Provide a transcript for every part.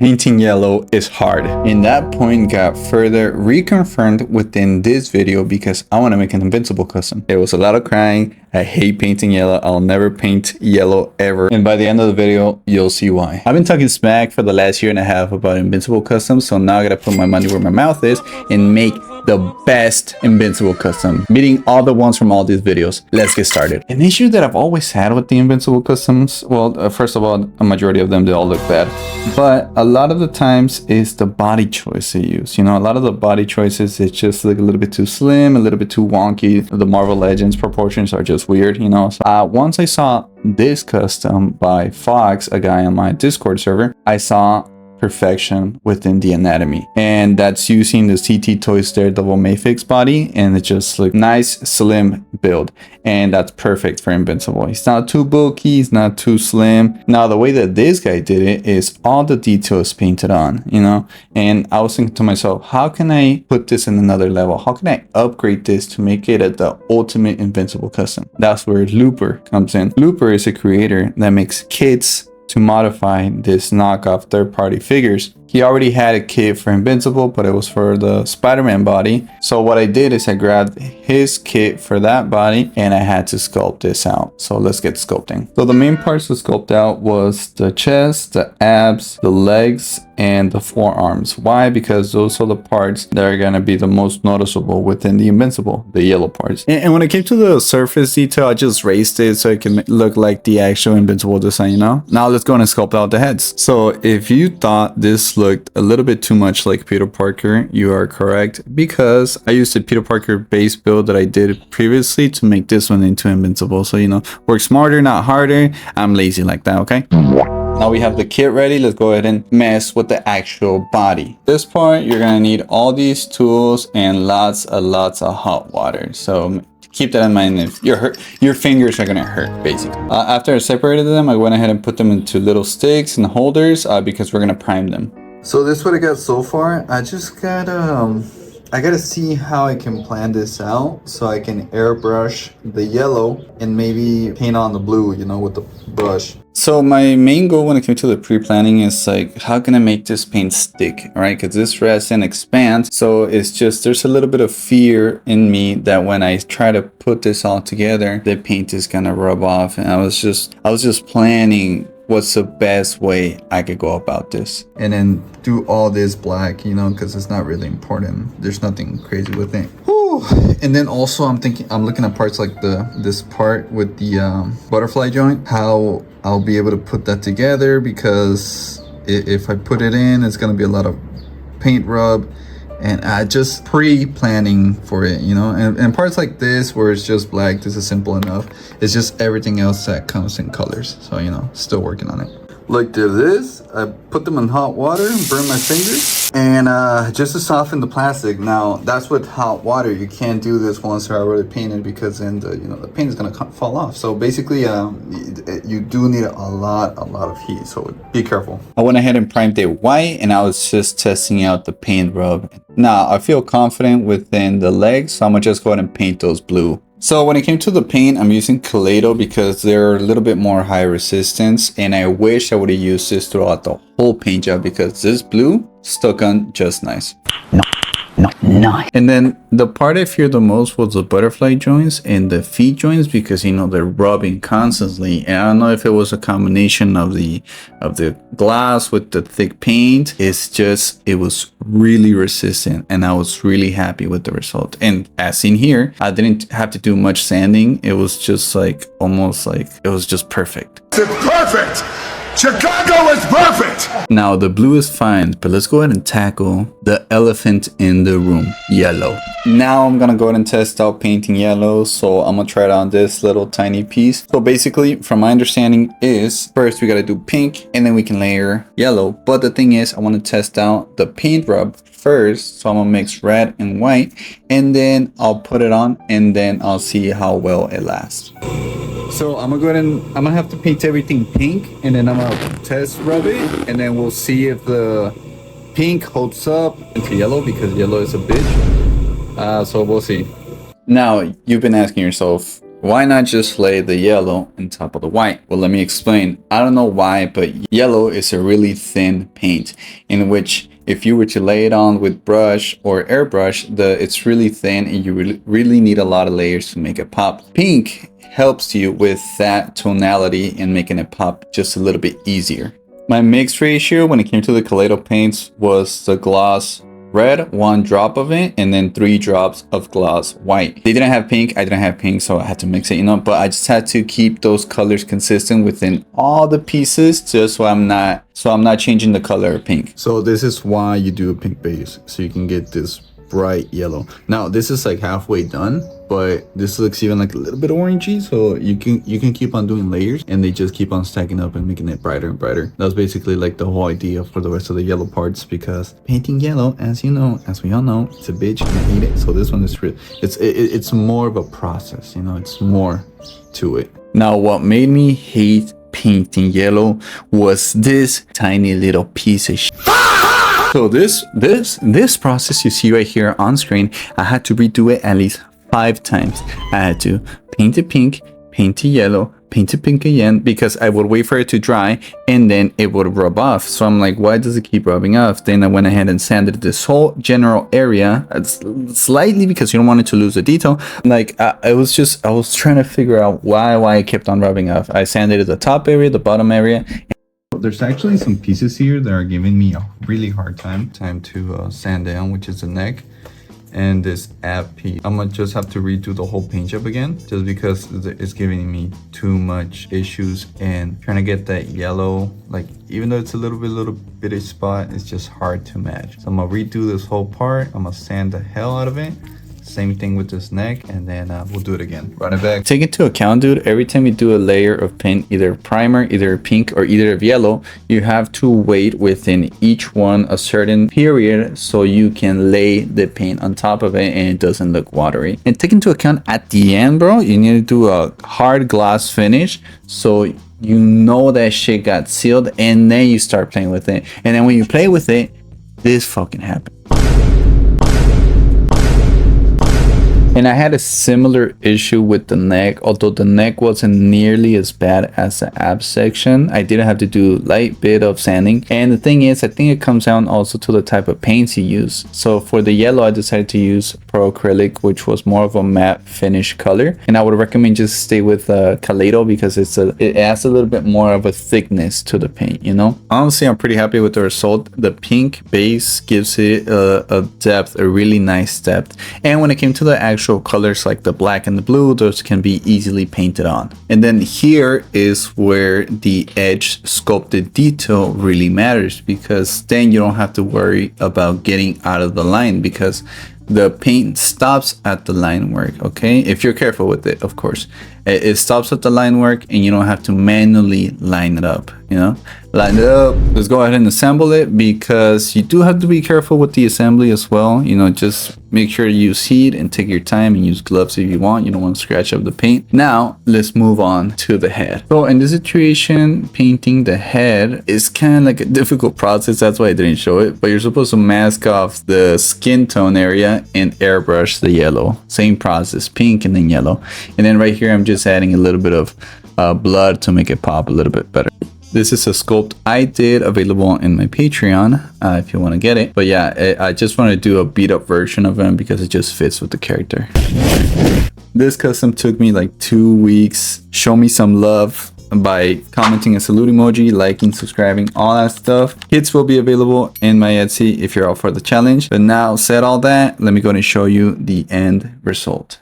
Painting yellow is hard. And that point got further reconfirmed within this video because I want to make an Invincible custom. There was a lot of crying. I hate painting yellow. I'll never paint yellow ever. And by the end of the video, you'll see why. I've been talking smack for the last year and a half about Invincible customs. So now I gotta put my money where my mouth is and make the best Invincible custom, beating all the ones from all these videos. Let's get started. An issue that I've always had with the Invincible customs, well, first of all, a majority of them, they all look bad. But a lot of the times is the body choice they use. You know, a lot of the body choices, it just look a little bit too slim, a little bit too wonky. The Marvel Legends proportions are just weird, you know. So, once I saw this custom by Fox, a guy on my Discord server, I saw perfection within the anatomy, and that's using the CT Toys Daredevil Mafex body, and it just looks nice, slim build, and that's perfect for Invincible. He's not too bulky, he's not too slim. Now the way that this guy did it is all the details painted on, you know, and I was thinking to myself, how can I put this in another level? How can I upgrade this to make it at the ultimate Invincible custom? That's where Looper comes in. Looper is a creator that makes kits to modify this knockoff third-party figures. He already had a kit for Invincible, but it was for the Spider-Man body. So what I did is I grabbed his kit for that body and I had to sculpt this out. So let's get sculpting. So the main parts to sculpt out was the chest, the abs, the legs, and the forearms. Why? Because those are the parts that are going to be the most noticeable within the Invincible, the yellow parts. And when it came to the surface detail, I just raised it so it can look like the actual Invincible design, you know? Now let's go and sculpt out the heads. So if you thought this looked a little bit too much like Peter Parker, you are correct, because I used a Peter Parker base build that I did previously to make this one into Invincible. So, you know, work smarter, not harder. I'm lazy like that, okay? Now we have the kit ready. Let's go ahead and mess with the actual body. This part, you're gonna need all these tools and lots of hot water. So keep that in mind. If your fingers are gonna hurt, basically. After I separated them, I went ahead and put them into little sticks and holders because we're gonna prime them. So this is what I got so far. I just gotta I gotta see how I can plan this out so I can airbrush the yellow and maybe paint on the blue, you know, with the brush. So my main goal when it came to the pre-planning is like, how can I make this paint stick, right? Because this resin expands, so it's just, there's a little bit of fear in me that when I try to put this all together, the paint is gonna rub off. And I was just planning what's the best way I could go about this, and then do all this black, you know, because it's not really important. There's nothing crazy with it. Whew. And then also I'm looking at parts like this part with the butterfly joint, how I'll be able to put that together, because if I put it in, it's gonna be a lot of paint rub. And I just pre-planning for it, you know, and parts like this where it's just black, this is simple enough. It's just everything else that comes in colors. So, you know, still working on it. Like this, I put them in hot water and burn my fingers, and just to soften the plastic. Now that's with hot water. You can't do this once they're already painted, because then the paint is gonna fall off. So basically, you do need a lot of heat. So be careful. I went ahead and primed it white, and I was just testing out the paint rub. Now I feel confident within the legs, so I'm gonna just go ahead and paint those blue. So when it came to the paint, I'm using Kaleido because they're a little bit more high resistance, and I wish I would have used this throughout the whole paint job, because this blue stuck on just nice. Nice. And then the part I feared the most was the butterfly joints and the feet joints, because, you know, they're rubbing constantly, and I don't know if it was a combination of the glass with the thick paint. It was really resistant, and I was really happy with the result. And as seen here, I didn't have to do much sanding. It was just like almost like it was just perfect. It's perfect. Chicago is perfect! Now the blue is fine, but let's go ahead and tackle the elephant in the room, yellow. Now I'm gonna go ahead and test out painting yellow, so I'm gonna try it on this little tiny piece. So basically, from my understanding is, first we gotta do pink, and then we can layer yellow. But the thing is, I wanna test out the paint rub first, so I'm gonna mix red and white, and then I'll put it on, and then I'll see how well it lasts. So I'm gonna go ahead and I'm gonna have to paint everything pink, and then I'm gonna test rub it, and then we'll see if the pink holds up into yellow, because yellow is a bitch. So we'll see. Now you've been asking yourself, Why not just lay the yellow on top of the white? Well, let me explain. I don't know why, but yellow is a really thin paint in which if you were to lay it on with brush or airbrush, it's really thin and you really need a lot of layers to make it pop. Pink helps you with that tonality and making it pop just a little bit easier. My mix ratio when it came to the Kaleido paints was the gloss red, 1 drop of it, and then 3 drops of gloss white. They didn't have pink, I didn't have pink, so I had to mix it, you know, but I just had to keep those colors consistent within all the pieces just so I'm not changing the color of pink. So this is why you do a pink base, so you can get this bright yellow. Now this is like halfway done, but this looks even like a little bit orangey, so you can keep on doing layers and they just keep on stacking up and making it brighter and brighter. That's basically like the whole idea for the rest of the yellow parts, because painting yellow, as you know, as we all know, it's a bitch and I hate it. So this one is real, it's more of a process, you know, it's more to it. Now what made me hate painting yellow was this tiny little piece of shit. So this process you see right here on screen, I had to redo it at least 5 times. I had to paint it pink, paint it yellow, paint it pink again, because I would wait for it to dry and then it would rub off. So I'm like, why does it keep rubbing off? Then I went ahead and sanded this whole general area slightly because you don't want it to lose the detail. Like I was trying to figure out why it kept on rubbing off. I sanded the top area, the bottom area. There's actually some pieces here that are giving me a really hard time to sand down, which is the neck and this ab piece. I'm gonna just have to redo the whole paint job again, just because it's giving me too much issues and trying to get that yellow, like even though it's a little bitty spot, it's just hard to match. So I'm gonna redo this whole part. I'm gonna sand the hell out of it. Same thing with this neck, and then we'll do it again. Run it back. Take into account, dude, every time you do a layer of paint, either primer, either pink, or either of yellow, you have to wait within each one a certain period so you can lay the paint on top of it and it doesn't look watery. And take into account at the end, bro, you need to do a hard gloss finish so you know that shit got sealed, and then you start playing with it. And then when you play with it, this fucking happens. And I had a similar issue with the neck, although the neck wasn't nearly as bad as the ab section. I did have to do light bit of sanding. And the thing is, I think it comes down also to the type of paints you use. So for the yellow, I decided to use pro acrylic, which was more of a matte finish color. And I would recommend just stay with Kaleido because it adds a little bit more of a thickness to the paint, you know? Honestly, I'm pretty happy with the result. The pink base gives it a depth, a really nice depth. And when it came to the actual colors like the black and the blue, those can be easily painted on. And then here is where the edge sculpted detail really matters, because then you don't have to worry about getting out of the line, because the paint stops at the line work. Okay, if you're careful with it, of course, it stops at the line work and you don't have to manually line it up, you know, line it up. Let's go ahead and assemble it, because you do have to be careful with the assembly as well. You know, just make sure you use heat and take your time and use gloves if you want. You don't want to scratch up the paint. Now let's move on to the head. So in this situation, painting the head is kind of like a difficult process. That's why I didn't show it, but you're supposed to mask off the skin tone area and airbrush the yellow. Same process, pink and then yellow. And then right here, I'm just adding a little bit of blood to make it pop a little bit better. This is a sculpt I did available in my Patreon if you want to get it. But yeah, I just want to do a beat up version of him because it just fits with the character. This custom took me like 2 weeks. Show me some love by commenting a salute emoji, liking, subscribing, all that stuff. Kits will be available in my Etsy if you're all for the challenge. But now said all that, let me go and show you the end result.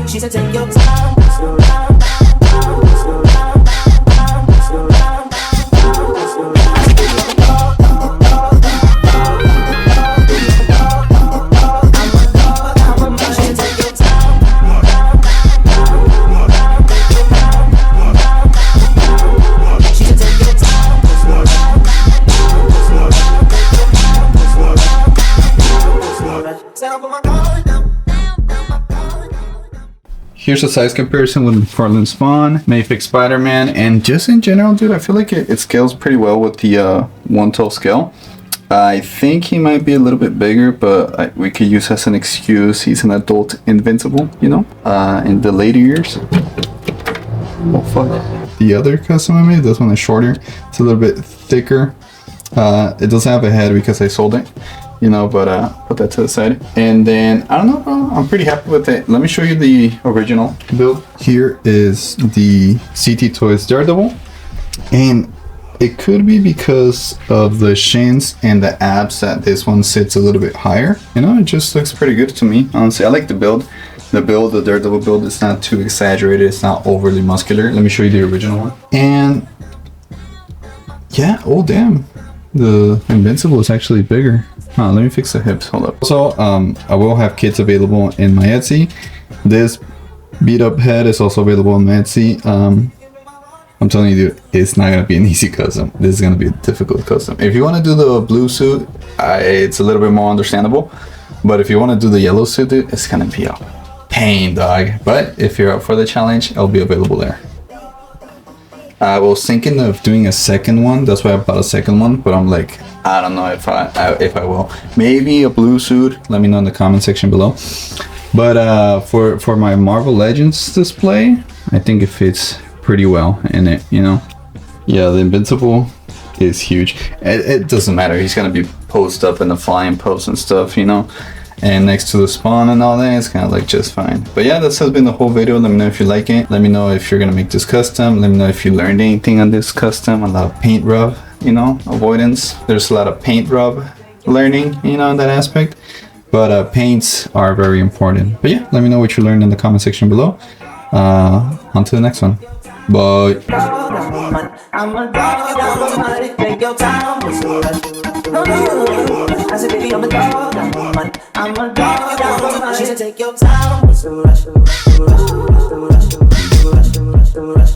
She said, take your time, slow down, slow down, slow down, slow down. here's a size comparison with Portland Spawn, Mafex Spider-Man, and just in general, dude, I feel like it scales pretty well with the 1/12 scale. I think he might be a little bit bigger, but we could use as an excuse. He's an adult Invincible, you know, in the later years. Oh, fuck. The other custom I made, this one is shorter. It's a little bit thicker. It doesn't have a head because I sold it, you know, but put that to the side. And then, I don't know, bro, I'm pretty happy with it. Let me show you the original build. Here is the CT Toys Daredevil. And it could be because of the shins and the abs that this one sits a little bit higher. You know, it just looks pretty good to me. Honestly, I like the build. The Daredevil build, is not too exaggerated. It's not overly muscular. Let me show you the original one. And yeah, oh damn. The Invincible is actually bigger. Let me fix the hips, hold up. Also, I will have kits available in my Etsy. This beat up head is also available on my Etsy. I'm telling you, dude, it's not gonna be an easy custom. This is gonna be a difficult custom. If you wanna do the blue suit, it's a little bit more understandable. But if you wanna do the yellow suit, dude, it's gonna be a pain, dog. But if you're up for the challenge, it'll be available there. I was thinking of doing a second one. That's why I bought a second one. But I'm like, I don't know if I will. Maybe a blue suit. Let me know in the comment section below. But for my Marvel Legends display, I think it fits pretty well in it, you know. Yeah, the Invincible is huge. It doesn't matter. He's gonna be posed up in the flying pose and stuff, you know. And next to the Spawn and all that, it's kind of like just fine. But yeah, this has been the whole video. Let me know if you like it. Let me know if you're gonna make this custom. Let me know if you learned anything on this custom. A lot of paint rub, you know, avoidance. There's a lot of paint rub learning, you know, in that aspect. But paints are very important. But yeah, let me know what you learned in the comment section below. On to the next one. Bye. I'm a dog, take your time, I said, baby, I'm a dog, I'm a dog, she said, take your time, rush,